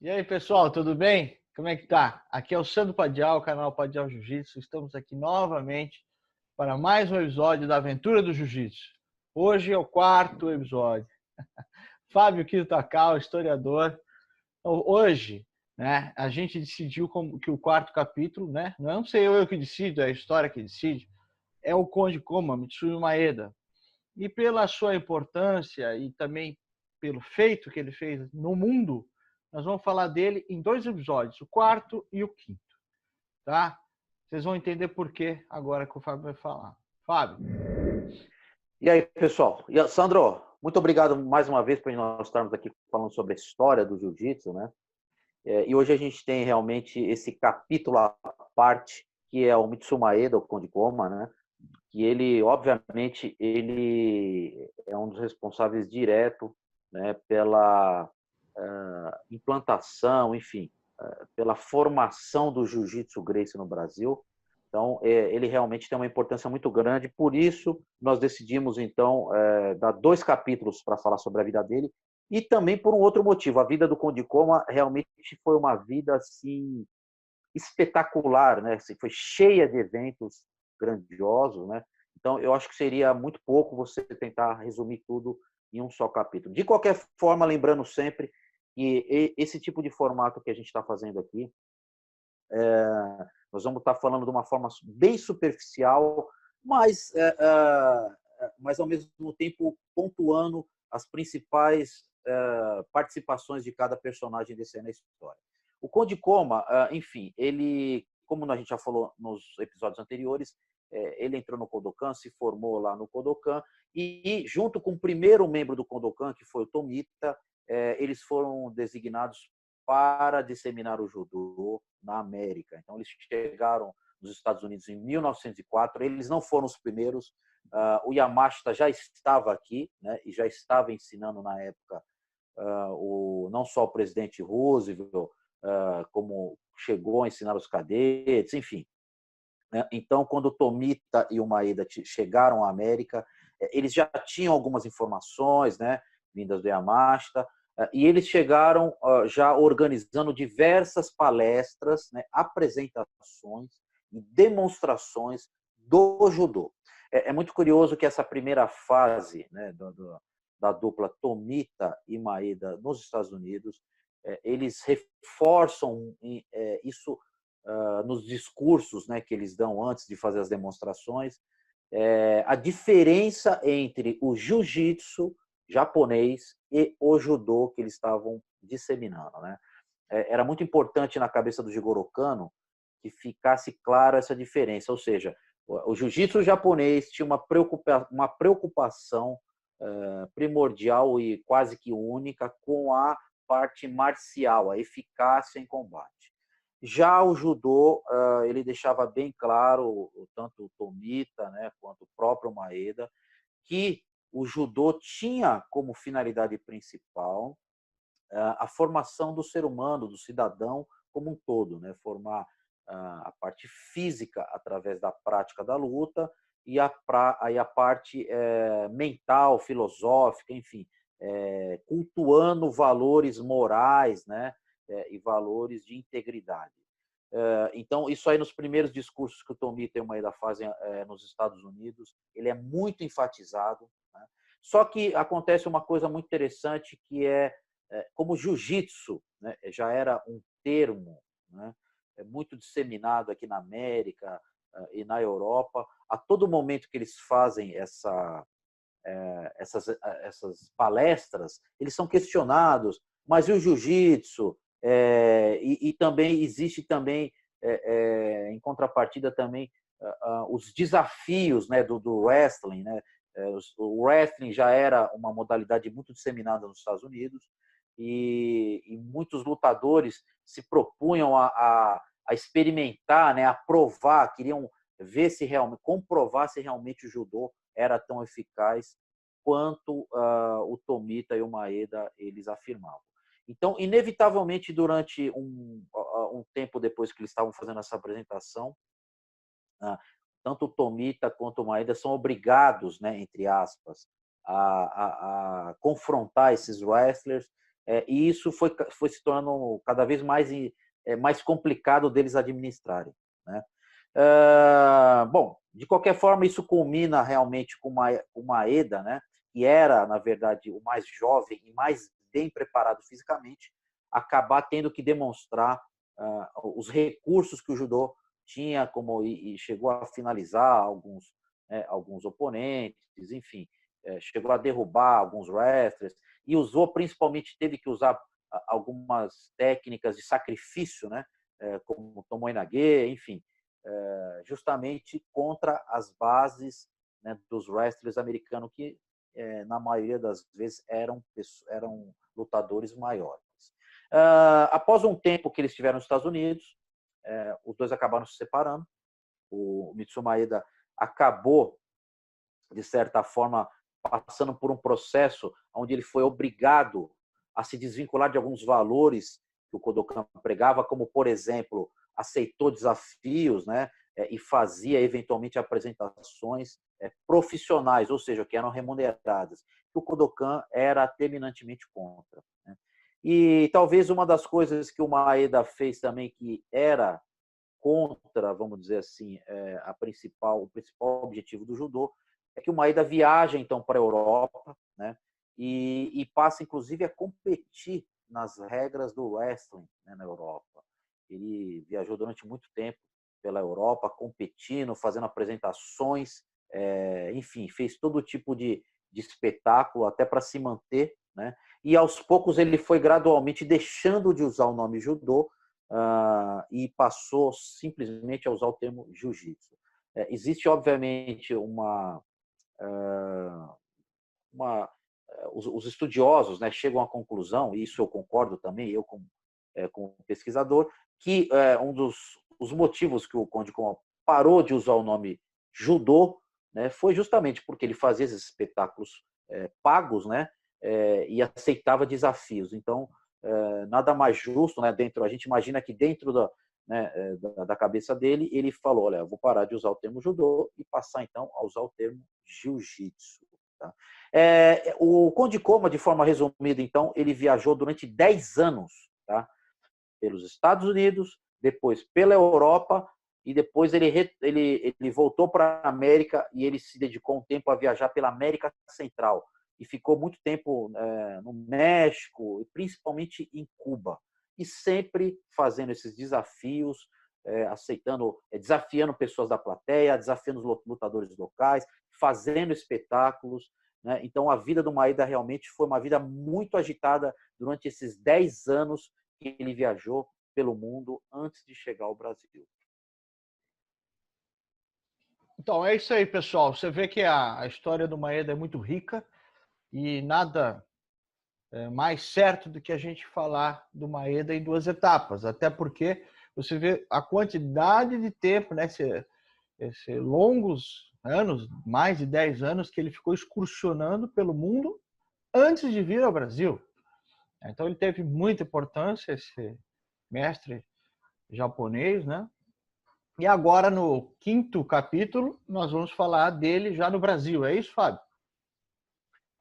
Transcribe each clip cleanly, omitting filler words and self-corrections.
E aí, pessoal, tudo bem? Como é que tá? Aqui é o Sandro Padial, canal Padial Jiu-Jitsu. Estamos aqui novamente para mais um episódio da Aventura do Jiu-Jitsu. Hoje é o quarto episódio. Fábio Takao, historiador. Então, hoje, né, a gente decidiu que o quarto capítulo, né, não sei eu que decido, é a história que decide, é o Conde Koma, Mitsui Maeda. E pela sua importância e também pelo feito que ele fez no mundo, nós vamos falar dele em dois episódios, o quarto e o quinto, tá? Vocês vão entender por quê agora que o Fábio vai falar. Fábio. E aí, pessoal? E, Sandro, muito obrigado mais uma vez por nós estarmos aqui falando sobre a história do jiu-jitsu, né? E hoje a gente tem realmente esse capítulo à parte, que é o Mitsui Maeda, o Conde Koma, né? Que ele, obviamente, ele é um dos responsáveis direto, né, pela implantação, enfim, pela formação do jiu-jitsu Gracie no Brasil. Então, ele realmente tem uma importância muito grande, por isso nós decidimos, então, dar dois capítulos para falar sobre a vida dele, e também por um outro motivo. A vida do Conde Koma realmente foi uma vida, assim, espetacular, né? Assim, foi cheia de eventos grandiosos, né? Então, eu acho que seria muito pouco você tentar resumir tudo em um só capítulo. De qualquer forma, lembrando sempre que esse tipo de formato que a gente está fazendo aqui, nós vamos estar falando de uma forma bem superficial, mas ao mesmo tempo pontuando as principais participações de cada personagem desse ano na história. O Conde Koma, enfim, ele, como a gente já falou nos episódios anteriores, ele entrou no Kodokan, se formou lá no Kodokan, e junto com o primeiro membro do Kodokan, que foi o Tomita, eles foram designados para disseminar o judô na América. Então, eles chegaram nos Estados Unidos em 1904, eles não foram os primeiros, o Yamashita já estava aqui, né, e já estava ensinando na época não só o presidente Roosevelt, como chegou a ensinar os cadetes, enfim. Então, quando o Tomita e o Maeda chegaram à América, eles já tinham algumas informações, né, vindas do Yamashita, e eles chegaram já organizando diversas palestras, né, apresentações e demonstrações do judô. É muito curioso que essa primeira fase, né, da dupla Tomita e Maeda nos Estados Unidos, eles reforçam isso nos discursos, né, que eles dão antes de fazer as demonstrações, a diferença entre o jiu-jitsu japonês e o judô que eles estavam disseminando, né? Era muito importante na cabeça do Jigoro Kano que ficasse clara essa diferença, ou seja, o jiu-jitsu japonês tinha uma preocupação primordial e quase que única com a parte marcial, a eficácia em combate. Já o judô, ele deixava bem claro, tanto o Tomita, né, quanto o próprio Maeda, que o judô tinha como finalidade principal a formação do ser humano, do cidadão como um todo, né? Formar a parte física através da prática da luta e a parte mental, filosófica, enfim, cultuando valores morais, né? E valores de integridade. Então, isso aí nos primeiros discursos que o Tomita e o Maeda fazem nos Estados Unidos, ele é muito enfatizado, né? Só que acontece uma coisa muito interessante, que como jiu-jitsu, né, já era um termo, né, muito disseminado aqui na América e na Europa, a todo momento que eles fazem essas palestras, eles são questionados, mas e o jiu-jitsu? E também existe também, em contrapartida também, os desafios, né, do wrestling, né? O wrestling já era uma modalidade muito disseminada nos Estados Unidos e muitos lutadores se propunham a experimentar, né, a provar, queriam ver se realmente, comprovar se realmente o judô era tão eficaz quanto o Tomita e o Maeda eles afirmavam. Então, inevitavelmente, durante um tempo depois que eles estavam fazendo essa apresentação, tanto o Tomita quanto o Maeda são obrigados, né, entre aspas, a confrontar esses wrestlers e isso foi se tornando cada vez mais complicado deles administrarem, né? Bom, de qualquer forma, isso culmina realmente com o Maeda, né, que era, na verdade, o mais jovem e mais bem preparado fisicamente, acabar tendo que demonstrar os recursos que o judô tinha, e chegou a finalizar alguns oponentes, enfim, chegou a derrubar alguns wrestlers e teve que usar algumas técnicas de sacrifício, né, como Tomoe Nage, enfim, justamente contra as bases, né, dos wrestlers americanos que, na maioria das vezes, eram lutadores maiores. Após um tempo que eles estiveram nos Estados Unidos, os dois acabaram se separando. O Mitsuru Maeda acabou, de certa forma, passando por um processo onde ele foi obrigado a se desvincular de alguns valores que o Kodokan pregava, como, por exemplo, aceitou desafios, né, e fazia, eventualmente, apresentações profissionais, ou seja, que eram remuneradas, que o Kodokan era terminantemente contra, né? E talvez uma das coisas que o Maeda fez também, que era contra, vamos dizer assim, o principal objetivo do judô, é que o Maeda viaja, então, para a Europa, né, e passa, inclusive, a competir nas regras do wrestling, né, na Europa. Ele viajou durante muito tempo pela Europa, competindo, fazendo apresentações, enfim, fez todo tipo de espetáculo até para se manter, né? E aos poucos ele foi gradualmente deixando de usar o nome judô e passou simplesmente a usar o termo jiu-jitsu. Existe, obviamente, os estudiosos, né, chegam à conclusão, e isso eu concordo também, eu como pesquisador, que um dos motivos que o Conde Koma parou de usar o nome judô, né, foi justamente porque ele fazia esses espetáculos pagos, né, e aceitava desafios. Então, nada mais justo, né, a gente imagina que dentro da cabeça dele, ele falou, olha, eu vou parar de usar o termo judô e passar, então, a usar o termo jiu-jitsu. Tá? O Conde Koma, de forma resumida, então, ele viajou durante 10 anos, tá? Pelos Estados Unidos, depois pela Europa, e depois ele voltou para a América e ele se dedicou um tempo a viajar pela América Central. E ficou muito tempo no México, e principalmente em Cuba. E sempre fazendo esses desafios, desafiando pessoas da plateia, desafiando os lutadores locais, fazendo espetáculos, né? Então, a vida do Maeda realmente foi uma vida muito agitada durante esses 10 anos que ele viajou pelo mundo antes de chegar ao Brasil. Então, é isso aí, pessoal. Você vê que a história do Maeda é muito rica e nada mais certo do que a gente falar do Maeda em 2 etapas, até porque você vê a quantidade de tempo, né, esse longos anos, mais de 10 anos, que ele ficou excursionando pelo mundo antes de vir ao Brasil. Então, ele teve muita importância, esse mestre japonês, né? E agora, no 5º capítulo, nós vamos falar dele já no Brasil. É isso, Fábio?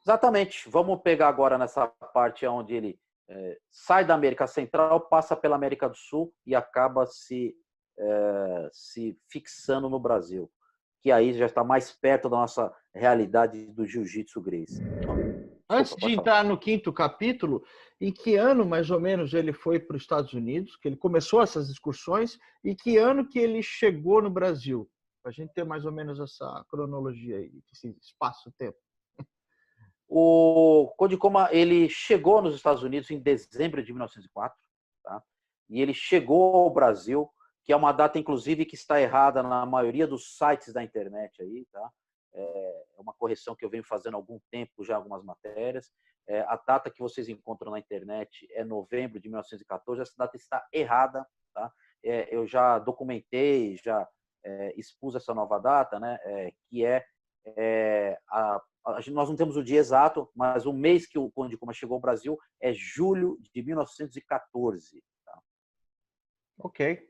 Exatamente. Vamos pegar agora nessa parte onde ele sai da América Central, passa pela América do Sul e acaba se fixando no Brasil, que aí já está mais perto da nossa realidade do jiu-jitsu Gracie. Antes de entrar no 5º capítulo, em que ano mais ou menos ele foi para os Estados Unidos, que ele começou essas excursões, e que ano que ele chegou no Brasil? Para a gente ter mais ou menos essa cronologia aí, esse espaço-tempo. O Conde Koma, ele chegou nos Estados Unidos em dezembro de 1904, tá? E ele chegou ao Brasil, que é uma data, inclusive, que está errada na maioria dos sites da internet aí, tá? É uma correção que eu venho fazendo há algum tempo já, algumas matérias. A data que vocês encontram na internet é novembro de 1914, essa data está errada, tá? Eu já documentei, já expus essa nova data, né? Que nós não temos o dia exato, mas o mês que o Conde Koma chegou ao Brasil é julho de 1914. Tá? Ok.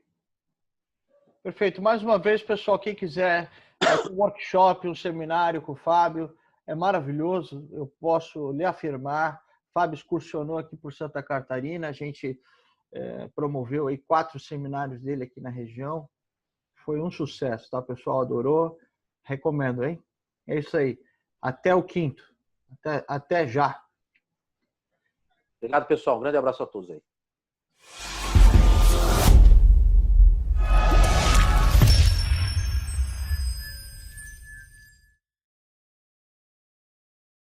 Perfeito. Mais uma vez, pessoal, quem quiser um workshop, um seminário com o Fábio, é maravilhoso. Eu posso lhe afirmar, Fábio excursionou aqui por Santa Catarina, a gente promoveu aí 4 seminários dele aqui na região. Foi um sucesso, tá? O pessoal adorou. Recomendo, hein? É isso aí. Até o 5º. Até já. Obrigado, pessoal. Um grande abraço a todos aí.